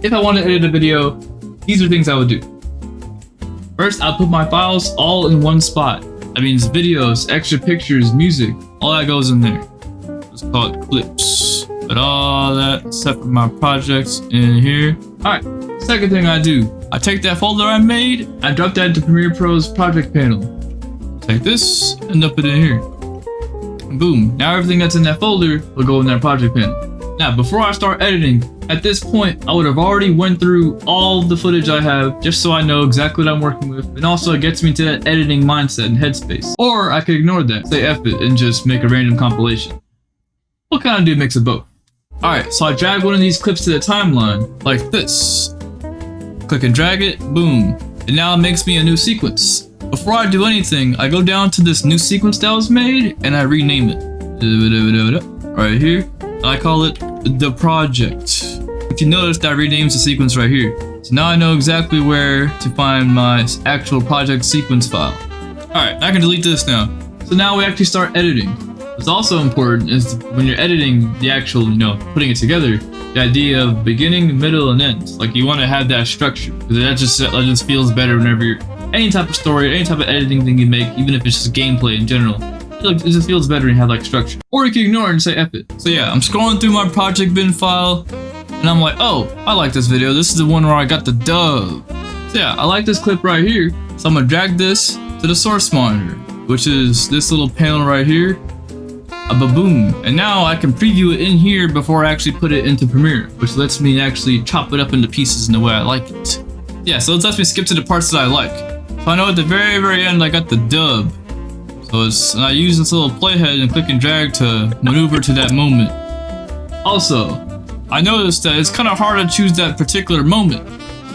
if I want to edit a video, these are things I would do. First, I'll put my files all in one spot. That means videos, extra pictures, music, all that goes in there. Let's call it clips. Put all that except for my projects in here. Alright, second thing I do, I take that folder I made, I drop that into Premiere Pro's project panel. Take this and dump it in here. And boom, now everything that's in that folder will go in that project panel. Now, before I start editing, at this point, I would have already went through all the footage I have just so I know exactly what I'm working with, and also it gets me to that editing mindset and headspace. Or I could ignore that, say F it, and just make a random compilation. We'll kind of do a mix of both. Alright, so I drag one of these clips to the timeline, like this. Click and drag it, boom. And now it makes me a new sequence. Before I do anything, I go down to this new sequence that was made, and I rename it. Right here. I call it the project. If you notice, that renames the sequence right here. So now I know exactly where to find my actual project sequence file. Alright, I can delete this now. So now we actually start editing. What's also important is when you're editing the actual, putting it together, the idea of beginning, middle, and end. Like you want to have that structure, because that just feels better whenever you're any type of story, any type of editing thing you make, even if it's just gameplay in general. It just feels better to have like structure. Or you can ignore it and say F it. So yeah, I'm scrolling through my project bin file, and I'm like, oh, I like this video. This is the one where I got the dub. So yeah, I like this clip right here. So I'm gonna drag this to the source monitor, which is this little panel right here. Boom. And now I can preview it in here before I actually put it into Premiere, which lets me actually chop it up into pieces in the way I like it. Yeah, so it lets me skip to the parts that I like. So I know at the very, very end I got the dub. So I use this little playhead and click and drag to maneuver to that moment. Also, I noticed that it's kind of hard to choose that particular moment.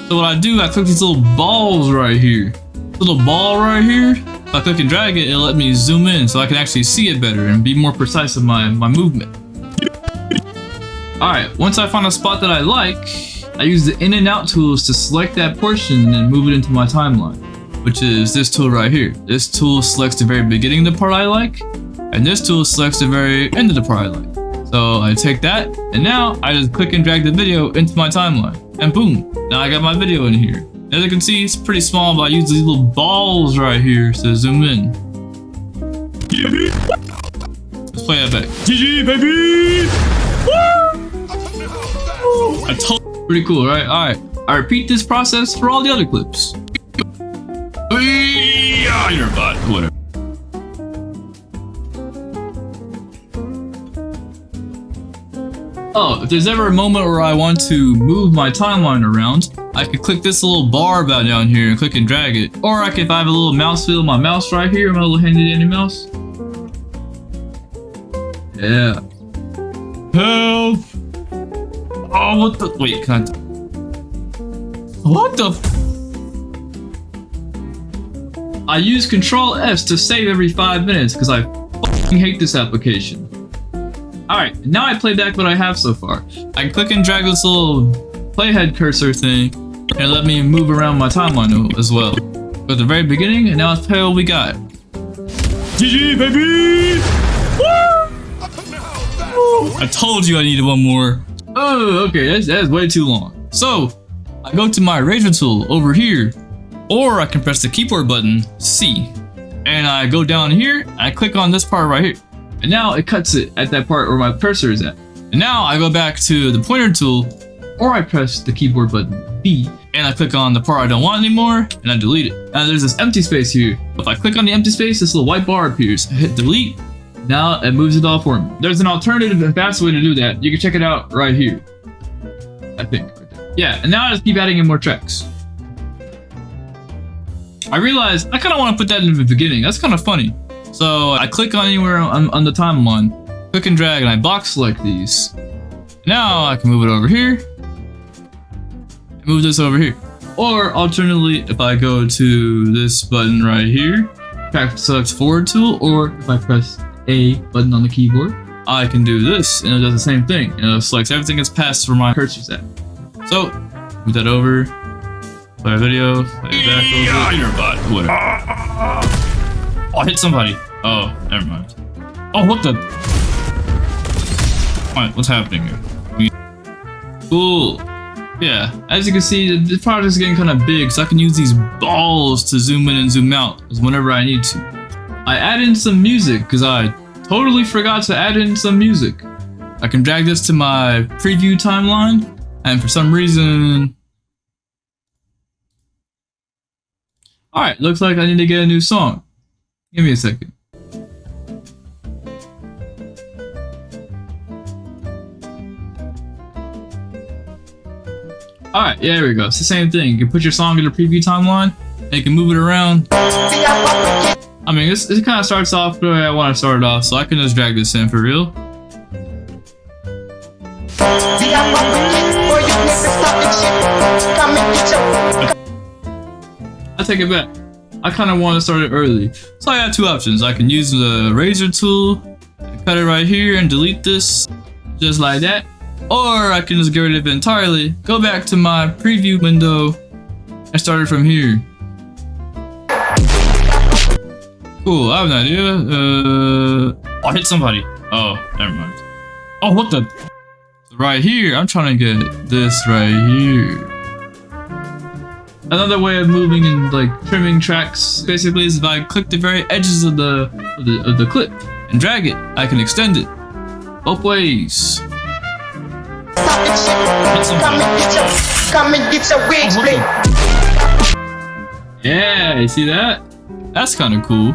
So what I do, I click these little balls right here. Little ball right here. If I click and drag it, it'll let me zoom in so I can actually see it better and be more precise in my movement. Alright, once I find a spot that I like, I use the in and out tools to select that portion and move it into my timeline, which is this tool right here. This tool selects the very beginning of the part I like, and this tool selects the very end of the part I like. So I take that, and now I just click and drag the video into my timeline, and boom, now I got my video in here. As you can see, it's pretty small, but I use these little balls right here to zoom in. Let's play that back. GG, baby! Woo! Pretty cool, right? Alright, I repeat this process for all the other clips. Yeah, you're a bot, whatever. Oh, if there's ever a moment where I want to move my timeline around, I could click this little bar about down here and click and drag it. Or I could, if I have a little mouse wheel, my mouse right here, my little handy dandy mouse. Yeah. Help! Oh, what the? Wait, can I? What the? I use Control S to save every 5 minutes because I fucking hate this application. Alright, now I play back what I have so far. I can click and drag this little playhead cursor thing and let me move around my timeline as well. Go at the very beginning, and now let's play what we got. GG, baby! Woo! I told you I needed one more. Oh, okay, that's way too long. So, I go to my eraser tool over here, or I can press the keyboard button, C, and I go down here, and I click on this part right here. And now it cuts it at that part where my cursor is at. And now I go back to the pointer tool, or I press the keyboard button B, and I click on the part I don't want anymore, and I delete it. Now there's this empty space here. If I click on the empty space, this little white bar appears. I hit delete. Now it moves it all for me. There's an alternative and fast way to do that. You can check it out right here. I think. Right there. Yeah, and now I just keep adding in more tracks. I realized I kind of want to put that in the beginning. That's kind of funny. So I click on anywhere on the timeline, click and drag, and I box select these. Now I can move it over here, and move this over here. Or alternatively, if I go to this button right here, select forward tool, or if I press A button on the keyboard, I can do this, and it does the same thing. And it selects everything that's past where my cursor's at. So move that over, play a video, play it back over. Yeah, you're a bot, whatever. Oh, I hit somebody. Oh, never mind. Oh, what the? Alright, what's happening here? Cool. Yeah, as you can see, the project is getting kind of big, so I can use these balls to zoom in and zoom out whenever I need to. I add in some music because I totally forgot to add in some music. I can drag this to my preview timeline, and for some reason... Alright, looks like I need to get a new song. Give me a second. Alright, yeah, there we go. It's the same thing. You can put your song in the preview timeline, and you can move it around. I mean, it kind of starts off the way I want to start it off, so I can just drag this in for real. I take it back. I kind of want to start it early. So I got two options. I can use the razor tool, cut it right here, and delete this, just like that. Or I can just get rid of it entirely, go back to my preview window, and start it from here. Cool, I have an idea. I hit somebody. Oh, never mind. Oh, what the? Right here, I'm trying to get this right here. Another way of moving and like trimming tracks basically is if I click the very edges of the clip and drag it, I can extend it both ways. Yeah, you see that? That's kind of cool.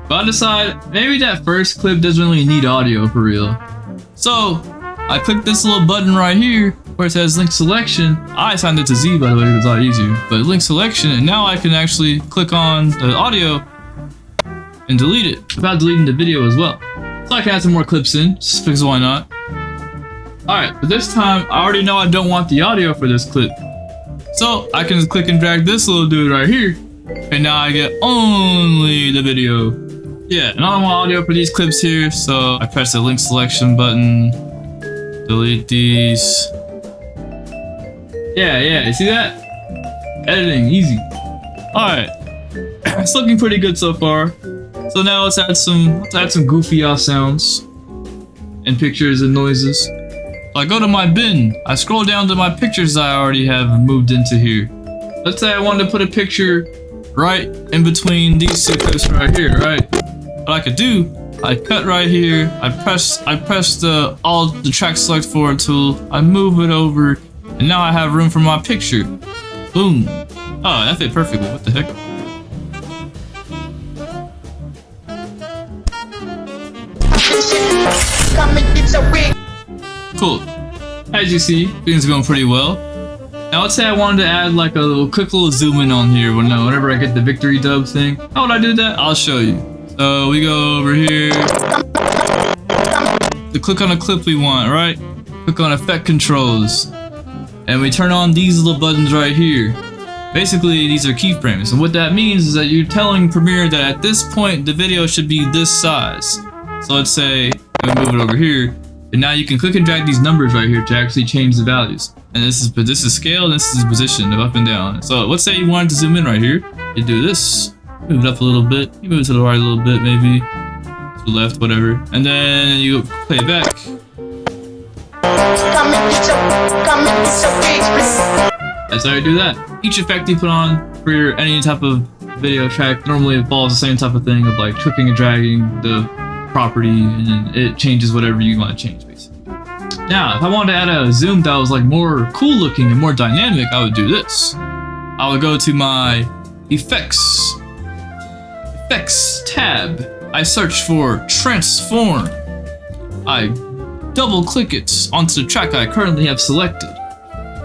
But I decide maybe that first clip doesn't really need audio for real. So I click this little button right here where it says link selection. I assigned it to Z by the way, it was a lot easier. But link selection, and now I can actually click on the audio and delete it without deleting the video as well. So I can add some more clips in, just because why not? Alright, but this time I already know I don't want the audio for this clip. So I can just click and drag this little dude right here, and now I get only the video. Yeah, and I don't want audio for these clips here, so I press the link selection button, delete these. Yeah, you see that? Editing, easy. Alright, it's looking pretty good so far. So now let's add some goofy ass sounds and pictures and noises. So I go to my bin, I scroll down to my pictures I already have moved into here. Let's say I wanted to put a picture right in between these two clips right here, right? What I could do, I cut right here, I press the alt the track select forward tool, I move it over, and now I have room for my picture. Boom. Oh, that fit perfectly. What the heck? Cool. As you see, things are going pretty well. Now let's say I wanted to add like a quick little zoom in on here whenever I get the victory dub thing. How would I do that? I'll show you. So we go over here to click on a clip we want, right? Click on effect controls. And we turn on these little buttons right here. Basically, these are keyframes. And what that means is that you're telling Premiere that at this point, the video should be this size. So let's say, I'm gonna move it over here. And now you can click and drag these numbers right here to actually change the values. And this is scale, and this is position of up and down. So let's say you wanted to zoom in right here. You do this, move it up a little bit, you move it to the right a little bit, maybe to the left, whatever. And then you play it back. That's how you do that. Each effect you put on for any type of video track normally involves the same type of thing of like clicking and dragging the property, and then it changes whatever you want to change basically. Now, if I wanted to add a zoom that was like more cool looking and more dynamic, I would do this. I would go to my effects tab. I search for transform. I double click it onto the track I currently have selected.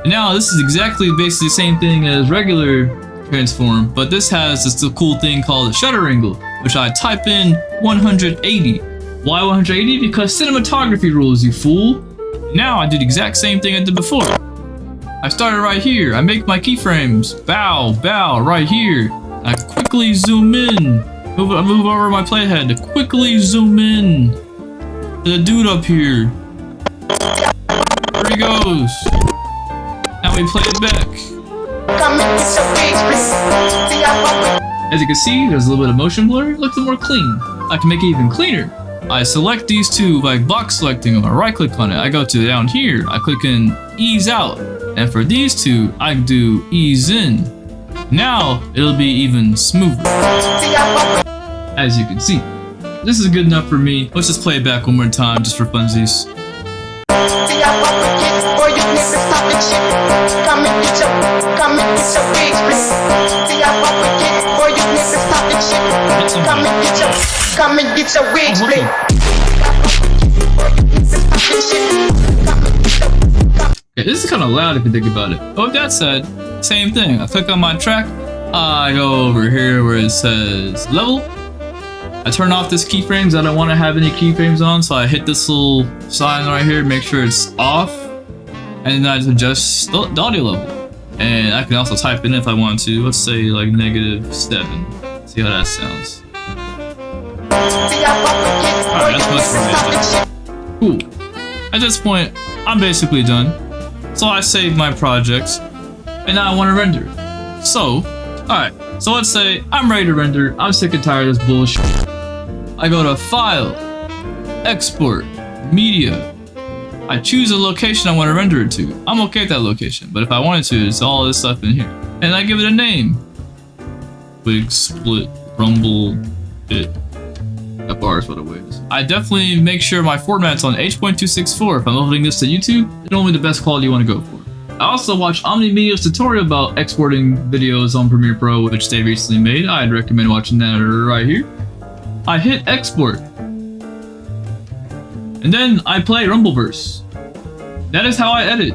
And now this is basically the same thing as regular transform, but this has this cool thing called a shutter angle, which I type in 180. Why 180? Because cinematography rules, you fool. Now I do the exact same thing I did before. I started right here. I make my keyframes. Bow, right here. I quickly zoom in. Move over my playhead to quickly zoom in to the dude up here. There he goes. Now we play it back. As you can see, there's a little bit of motion blur. It looks more clean. I can make it even cleaner. I select these two like box selecting them. I right click on it. I go to down here. I click in ease out. And for these two, I do ease in. Now it'll be even smoother. As you can see. This is good enough for me. Let's just play it back one more time just for funsies. Come and get your wig split. Okay, this is kind of loud if you think about it. But with that said, same thing. I click on my track. I go over here where it says level. I turn off this keyframes. I don't want to have any keyframes on, so I hit this little sign right here, make sure it's off, and then I adjust the audio level. And I can also type in if I want to. Let's say like -7. See how that sounds. Alright, that's much for me. Cool. At this point, I'm basically done. So I save my projects, and now I want to render. So, alright. So let's say I'm ready to render. I'm sick and tired of this bullshit. I go to File, Export, Media. I choose a location I want to render it to. I'm okay with that location, but if I wanted to, it's all this stuff in here. And I give it a name. Big Split Rumble It. That bar is what it weighs. I definitely make sure my format's on H.264 if I'm uploading this to YouTube. It's only the best quality you want to go for. I also watched Omni Media's tutorial about exporting videos on Premiere Pro, which they recently made. I'd recommend watching that right here. I hit export. And then I play Rumbleverse. That is how I edit.